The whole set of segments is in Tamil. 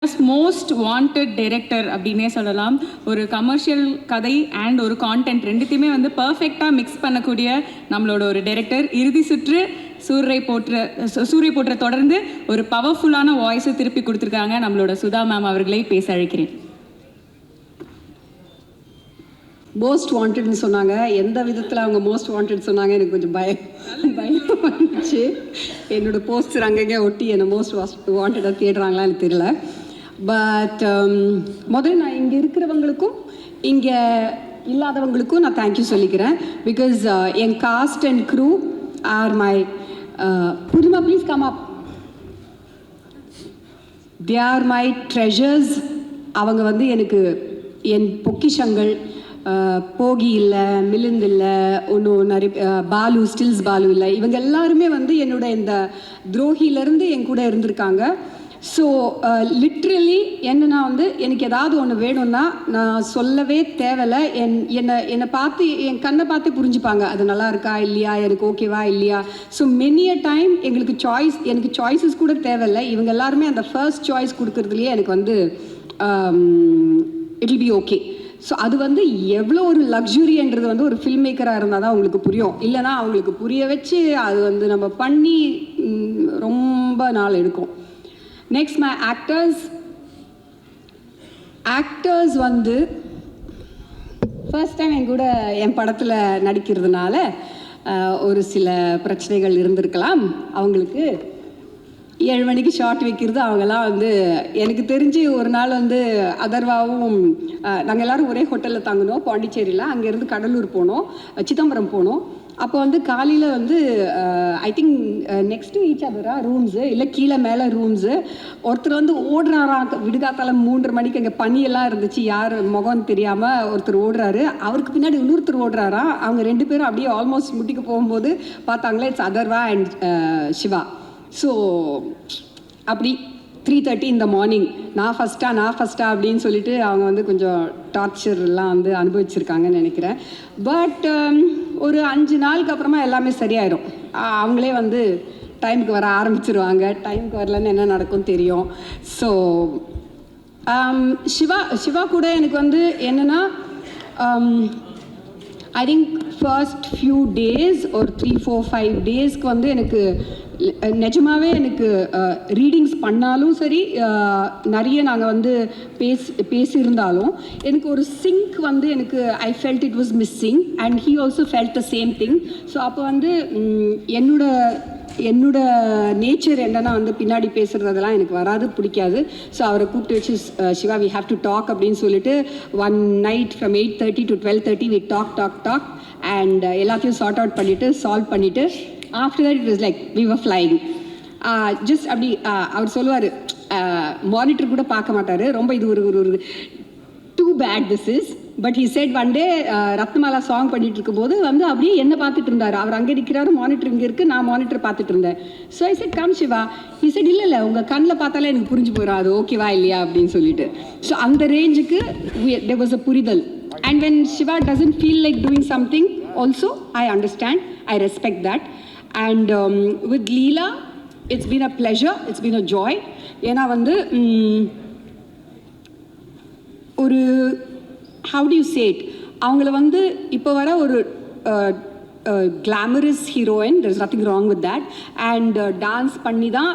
மோஸ்ட் வாண்டட் டைரக்டர் அப்படின்னே சொல்லலாம். ஒரு கமர்ஷியல் கதை அண்ட் ஒரு கான்டென்ட் ரெண்டுத்தையுமே வந்து பர்ஃபெக்டாக மிக்ஸ் பண்ணக்கூடிய நம்மளோட ஒரு டைரக்டர். இறுதி சுற்று சூரிய போற்ற தொடர்ந்து ஒரு பவர்ஃபுல்லான வாய்ஸை திருப்பி கொடுத்துருக்காங்க. நம்மளோட சுதா மேம் அவர்களை பேச அழைக்கிறேன். மோஸ்ட் வாண்டட்னு சொன்னாங்க. எந்த விதத்தில் அவங்க மோஸ்ட் வாண்டட் சொன்னாங்க எனக்கு கொஞ்சம் பயம் வந்துச்சு. என்னோடய போஸ்டர் அங்கங்கே ஒட்டி என்னை மோஸ்ட் வாண்டடாக தேடுறாங்களா எனக்கு தெரியல. பட் முதல்ல நான் இங்கே இருக்கிறவங்களுக்கும் இங்கே இல்லாதவங்களுக்கும் நான் தேங்க்யூ சொல்லிக்கிறேன். பிகாஸ் என் cast and crew are my புதுமா please come up. They are my treasures. அவங்க வந்து எனக்கு என் பொக்கிஷங்கள். போகி இல்லை, மிலிந்த் இல்லை, ஒன்றும் நிறைய பாலு, ஸ்டில்ஸ் பாலு இல்லை. இவங்க எல்லாருமே வந்து என்னோட இந்த துரோகியிலேருந்து என் கூட இருந்திருக்காங்க. ஸோ லிட்ரலி என்னன்னா வந்து எனக்கு ஏதாவது ஒன்று வேணும்னா நான் சொல்லவே தேவையில்லை. என்னை பார்த்து என் கண்ணை பார்த்து புரிஞ்சுப்பாங்க அது நல்லா இருக்கா இல்லையா, எனக்கு ஓகேவா இல்லையா. ஸோ மெனி அ டைம் எனக்கு சாய்ஸஸ் கூட தேவையில்லை. இவங்க எல்லாருமே அந்த ஃபர்ஸ்ட் சாய்ஸ் கொடுக்குறதுலையே எனக்கு வந்து it will be okay. So அது வந்து எவ்வளோ ஒரு லக்ஸுரின்றது வந்து ஒரு ஃபில்ம் மேக்கராக இருந்தால் தான் அவங்களுக்கு புரியும். இல்லைனா அவங்களுக்கு புரிய வச்சு அது வந்து நம்ம பண்ணி ரொம்ப நாள் எடுக்கும். நெக்ஸ்ட் மை ஆக்டர்ஸ் வந்து ஃபர்ஸ்ட் டைம் என் கூட என் படத்தில் நடிக்கிறதுனால ஒரு சில பிரச்சனைகள் இருந்திருக்கலாம். அவங்களுக்கு 7 மணிக்கு ஷார்ட் வைக்கிறது அவங்கெல்லாம் வந்து எனக்கு தெரிஞ்சு ஒரு நாள் வந்து அதர்வாவும் நாங்கள் எல்லோரும் ஒரே ஹோட்டலில் தங்கினோம் பாண்டிச்சேரியில். அங்கேருந்து கடலூர் போனோம், சிதம்பரம் போனோம். அப்போ வந்து காலையில் வந்து I think next to each அதரா ரூம்ஸு இல்லை கீழே மேலே ரூம்ஸு. ஒருத்தர் வந்து ஓடுறாரா விடுகாத்தால 3:30 மணிக்கு அங்கே பனியெல்லாம் இருந்துச்சு, யார் முகம் தெரியாமல் ஒருத்தர் ஓடுறாரு. அவருக்கு பின்னாடி இன்னொருத்தர் ஓடுறாரா. அவங்க 2 பேரும் அப்படியே ஆல்மோஸ்ட் முட்டிக்கு போகும்போது பார்த்தாங்களே it's Atharva and Siva. So அப்படி 3:30 இந்த மார்னிங் நான் ஃபஸ்ட்டா அப்படின்னு சொல்லிட்டு அவங்க வந்து கொஞ்சம் டார்ச்சர்லாம் வந்து அனுபவிச்சிருக்காங்கன்னு நினைக்கிறேன். பட் ஒரு 5 நாளுக்கு அப்புறமா எல்லாமே சரியாயிடும். அவங்களே வந்து டைமுக்கு வர ஆரம்பிச்சிருவாங்க. டைமுக்கு வரலன்னு என்ன நடக்கும் தெரியும். ஸோ சிவா கூட எனக்கு வந்து என்னென்னா I think first few days ஒரு 3-4-5 டேஸ்க்கு வந்து எனக்கு நிஜமாகவே எனக்கு ரீடிங்ஸ் பண்ணாலும் சரி, நிறைய நாங்கள் வந்து பேசியிருந்தாலும் எனக்கு ஒரு சிங்க் வந்து எனக்கு I felt it was missing and he also felt the same thing. So அப்போ வந்து என்னோட நேச்சர் என்னன்னா வந்து பின்னாடி பேசுகிறதெல்லாம் எனக்கு வராது, பிடிக்காது. ஸோ அவரை கூப்பிட்டு வச்சு Shiva we have to talk அப்படின்னு சொல்லிட்டு one night from 8:30 to 12:30 we talk and எல்லாத்தையும் சார்ட் அவுட் பண்ணிவிட்டு சால்வ் பண்ணிவிட்டு after that it was like we were flying. Just அப்படி அவர் சொல்லுவார், மானிட்டர் கூட பார்க்க மாட்டார். ரொம்ப இது ஒரு too bad this is. But he said one day Ratnamala song பண்ணிட்டு இருக்கும்போது வந்து அப்படியே என்ன பார்த்துட்டு இருந்தார். அவர் அங்கே இருக்கிறாரு, மானிட்டர் இங்கே இருக்குது, நான் மானிட்டர் பார்த்துட்டு இருந்தேன். So I said come Shiva. He said இல்லை உங்கள் கண்ணில் பார்த்தாலே எனக்கு புரிஞ்சு போயிடும் அது ஓகேவா இல்லையா அப்படின்னு சொல்லிட்டு. ஸோ அந்த ரேஞ்சுக்கு தேர் வாஸ் அ புரிதல். And when Shiva doesn't feel like doing something also, I understand, I respect that. And with Leela, it's been a pleasure, it's been a joy. ஏன்னா வந்து ஒரு how do you say it, அவங்கள வந்து இப்போ வர ஒரு glamorous heroine, there is nothing wrong with that. And dance பண்ணி தான்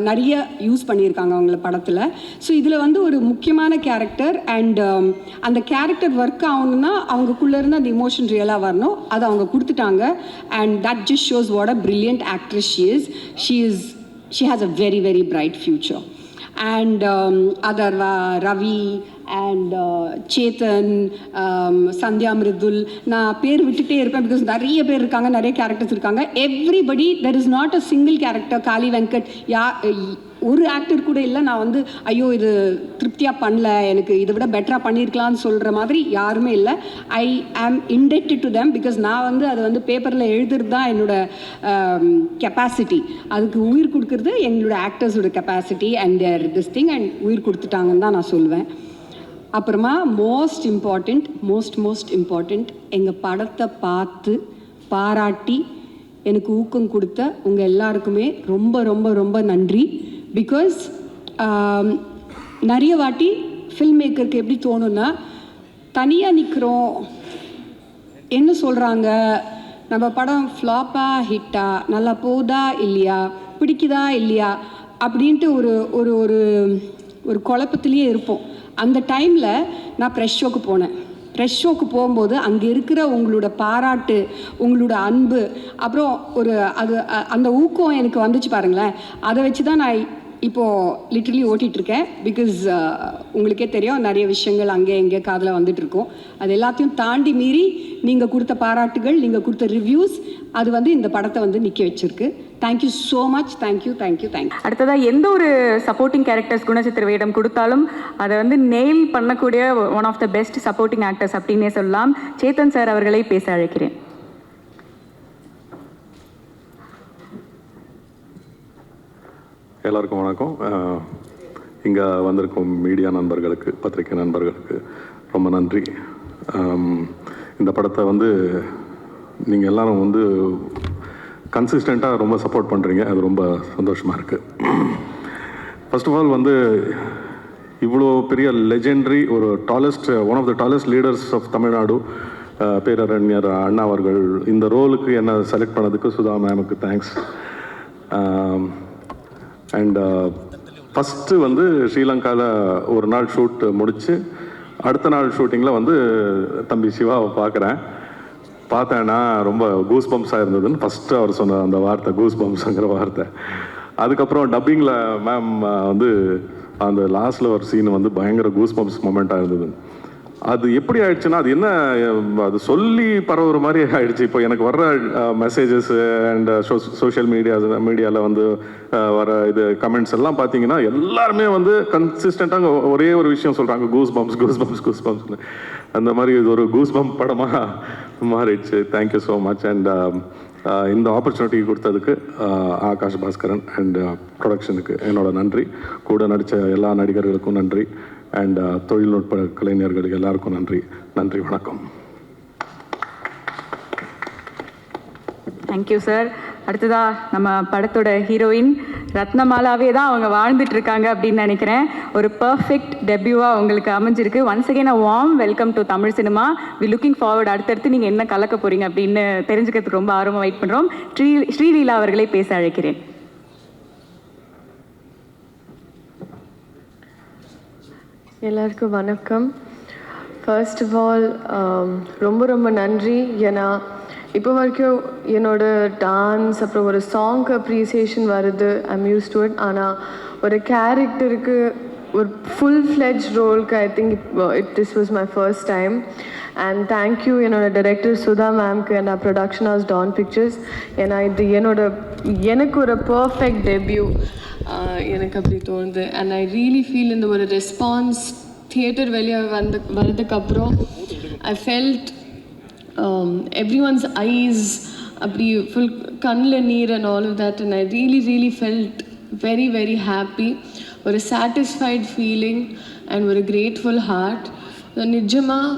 நிறைய யூஸ் பண்ணியிருக்காங்க அவங்கள படத்தில். ஸோ இதில் வந்து ஒரு முக்கியமான கேரக்டர் அண்ட் அந்த கேரக்டர் ஒர்க் ஆகணுன்னா அவங்களுக்குள்ளேருந்து அந்த இமோஷன் ரியலாக வரணும். அதை அவங்க கொடுத்துட்டாங்க. And that just shows what a brilliant actress she has a very very bright future. And Atharva, Ravi and Chetan, Sandhya Mridul, நான் பேர் விட்டுட்டே இருப்பேன் பிகாஸ் நிறைய பேர் இருக்காங்க, நிறைய கேரக்டர்ஸ் இருக்காங்க. Everybody, there is not a single character. Kali Venkat ஒரு ஆக்டர் கூட இல்லை நான் வந்து ஐயோ இது திருப்தியாக பண்ணல, எனக்கு இதை விட பெட்டராக பண்ணியிருக்கலான்னு சொல்கிற மாதிரி யாருமே இல்லை. ஐ ஆம் இண்டெக்டட் டு தெம் பிகாஸ் நான் வந்து அதை வந்து பேப்பரில் எழுதுறது தான் என்னோடய கெப்பாசிட்டி. அதுக்கு உயிர் கொடுக்குறது எங்களோட ஆக்டர்ஸோட capacity and their this thing and உயிர் கொடுத்துட்டாங்கன்னு தான் நான் சொல்லுவேன். அப்புறமா மோஸ்ட் இம்பார்ட்டண்ட் எங்கள் படத்தை பார்த்து பாராட்டி எனக்கு ஊக்கம் கொடுத்த உங்கள் எல்லாருக்குமே ரொம்ப ரொம்ப ரொம்ப நன்றி. பிகாஸ் நிறைய வாட்டி ஃபில்ம் மேக்கருக்கு எப்படி தோணுன்னா, தனியாக நிற்கிறோம், என்ன சொல்கிறாங்க, நம்ம படம் ஃப்ளாப்பா ஹிட்டா, நல்லா போதா இல்லையா, பிடிக்குதா இல்லையா அப்படின்ட்டு ஒரு ஒரு ஒரு ஒரு குழப்பத்திலேயே இருப்போம். அந்த டைமில் நான் ப்ரெஷ் ஷோக்கு போனேன். ப்ரெஷ் ஷோக்கு போகும்போது அங்கே இருக்கிற உங்களோட பாராட்டு, உங்களோட அன்பு, அப்புறம் ஒரு அது அந்த ஊக்கம் எனக்கு வந்துச்சு பாருங்களேன். அதை வச்சு தான் நான் இப்போது லிட்ரலி ஓட்டிகிட்ருக்கேன். பிகாஸ் உங்களுக்கே தெரியும், நிறைய விஷயங்கள் அங்கே இங்கே காதில் வந்துட்டுருக்கோம். அது எல்லாத்தையும் தாண்டி மீறி நீங்கள் கொடுத்த பாராட்டுகள், நீங்கள் கொடுத்த ரிவ்யூஸ், அது வந்து இந்த படத்தை வந்து நிற்க வச்சுருக்கு. Thank you so much. Thank you thank you thank you. அடுத்ததாக எந்த ஒரு சப்போர்ட்டிங் கேரக்டர்ஸ் குணச்சித்திர வேடம் கொடுத்தாலும் அதை வந்து நெயில் பண்ணக்கூடிய one of the best supporting actors அப்படின்னே சொல்லலாம். சேத்தன் சார் அவர்களை பேச அழைக்கிறேன். எல்லாருக்கும் வணக்கம். இங்கே வந்திருக்கும் மீடியா நண்பர்களுக்கு, பத்திரிகை நண்பர்களுக்கு ரொம்ப நன்றி. இந்த படத்தை வந்து நீங்கள் எல்லாரும் வந்து கன்சிஸ்டண்ட்டாக ரொம்ப சப்போர்ட் பண்ணுறீங்க. அது ரொம்ப சந்தோஷமாக இருக்குது. ஃபர்ஸ்ட் ஆஃப் ஆல் வந்து இவ்வளோ பெரிய லெஜெண்டரி, ஒரு one of the tallest leaders of Tamil Nadu, பேரறிஞர் அண்ணா அவர்கள் இந்த ரோலுக்கு என்னை செலக்ட் பண்ணதுக்கு சுதா மேமுக்கு தேங்க்ஸ். அண்ட் ஃபஸ்ட்டு வந்து ஸ்ரீலங்காவில் ஒரு நாள் ஷூட் முடித்து அடுத்த நாள் ஷூட்டிங்கில் வந்து தம்பி சிவாவை பார்த்தேன்னா ரொம்ப கூஸ் பம்ப்ஸாக இருந்ததுன்னு ஃபஸ்ட்டு அவர் சொன்ன அந்த வார்த்தை, கூஸ் பம்ப்ஸுங்கிற வார்த்தை. அதுக்கப்புறம் டப்பிங்கில் மேம் வந்து அந்த லாஸ்ட்டில் ஒரு சீன் வந்து பயங்கர கூஸ் பம்ப்ஸ் மொமெண்ட்டாக இருந்தது. அது எப்படி ஆயிடுச்சுன்னா, அது என்ன, அது சொல்லி பரவுற மாதிரி ஆயிடுச்சு. இப்போ எனக்கு வர்ற மெசேஜஸ் அண்ட் சோஷியல் மீடியாவில் வந்து வர இது கமெண்ட்ஸ் எல்லாம் பார்த்தீங்கன்னா எல்லாருமே வந்து கன்சிஸ்டண்ட்டாக ஒரே ஒரு விஷயம் சொல்கிறாங்க, கூஸ் பம்ப்ஸ். அந்த மாதிரி இது ஒரு கூஸ் பம்ப் படமாக மாறிடுச்சு. Thank you so much. அண்ட் இந்த ஆப்பர்ச்சுனிட்டி கொடுத்ததுக்கு ஆகாஷ் பாஸ்கரன் அண்ட் ப்ரொடக்ஷனுக்கு என்னோட நன்றி. கூட நடித்த எல்லா நடிகர்களுக்கும் நன்றி. அண்ட் தொழில்நுட்ப கலைஞர்களுக்கு எல்லாருக்கும் நன்றி. வணக்கம். Thank you sir. அடுத்ததா நம்ம படத்தோட ஹீரோயின் ரத்னமாலாவே தான் அவங்க வாழ்ந்துட்டு இருக்காங்க அப்படின்னு நினைக்கிறேன். ஒரு பர்ஃபெக்ட் டெபியூவாக உங்களுக்கு அமைஞ்சிருக்கு. Once again warm welcome to Tamil cinema. We looking forward. அடுத்தடுத்து நீங்கள் என்ன கலக்க போகிறீங்க அப்படின்னு தெரிஞ்சுக்கிறதுக்கு ரொம்ப ஆர்வமாக வெயிட் பண்ணுறோம். ஸ்ரீலீலா அவர்களை பேச அழைக்கிறேன். எல்லாருக்கும் வணக்கம். ஃபர்ஸ்ட் ஆஃப் ஆல் ரொம்ப நன்றி. ஏன்னா இப்போ வரைக்கும் என்னோட டான்ஸ் அப்புறம் ஒரு சாங்க்கு அப்ரிசியேஷன் வருது, ஐம் யூஸ் டு இட். ஆனால் ஒரு கேரக்டருக்கு ஒரு ஃபுல் ஃப்ளெஜ் ரோலுக்கு I think this was my first time. And thank you என்னோட டைரக்டர் சுதா மேம்க்கு and production house Dawn Pictures. ஏன்னா இது எனக்கு ஒரு பர்ஃபெக்ட் டெபியூ எனக்கு அப்படி தோணுது. அண்ட் ஐ ரியலி ஃபீல் இந்த ஒரு ரெஸ்பான்ஸ் தியேட்டர் வெளியே வரதுக்கப்புறம் ஐ ஃபெல்ட் everyone's eyes அப்படி ஃபுல் கண்ணில் நீர் and all of that. And I really felt very happy. ஒரு சாட்டிஸ்ஃபைட் ஃபீலிங் அண்ட் ஒரு கிரேட்ஃபுல் ஹார்ட். நிஜமாக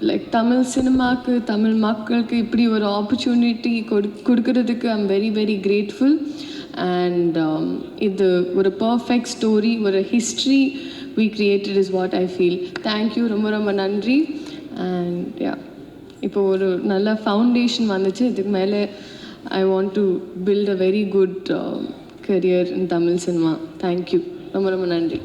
லைக் தமிழ் சினிமாவுக்கு, தமிழ் மக்களுக்கு இப்படி ஒரு ஆப்பர்ச்சுனிட்டி கொடுக்கறதுக்கு ஐம் வெரி கிரேட்ஃபுல். அண்ட் இது ஒரு பர்ஃபெக்ட் ஸ்டோரி, ஒரு history we created is what I feel. Thank you. ரொம்ப நன்றி. அண்ட் இப்போ ஒரு நல்ல ஃபவுண்டேஷன் வந்துச்சு. இதுக்கு மேலே I want to build a very good career in Tamil cinema. Thank you. ரொம்ப நன்றி.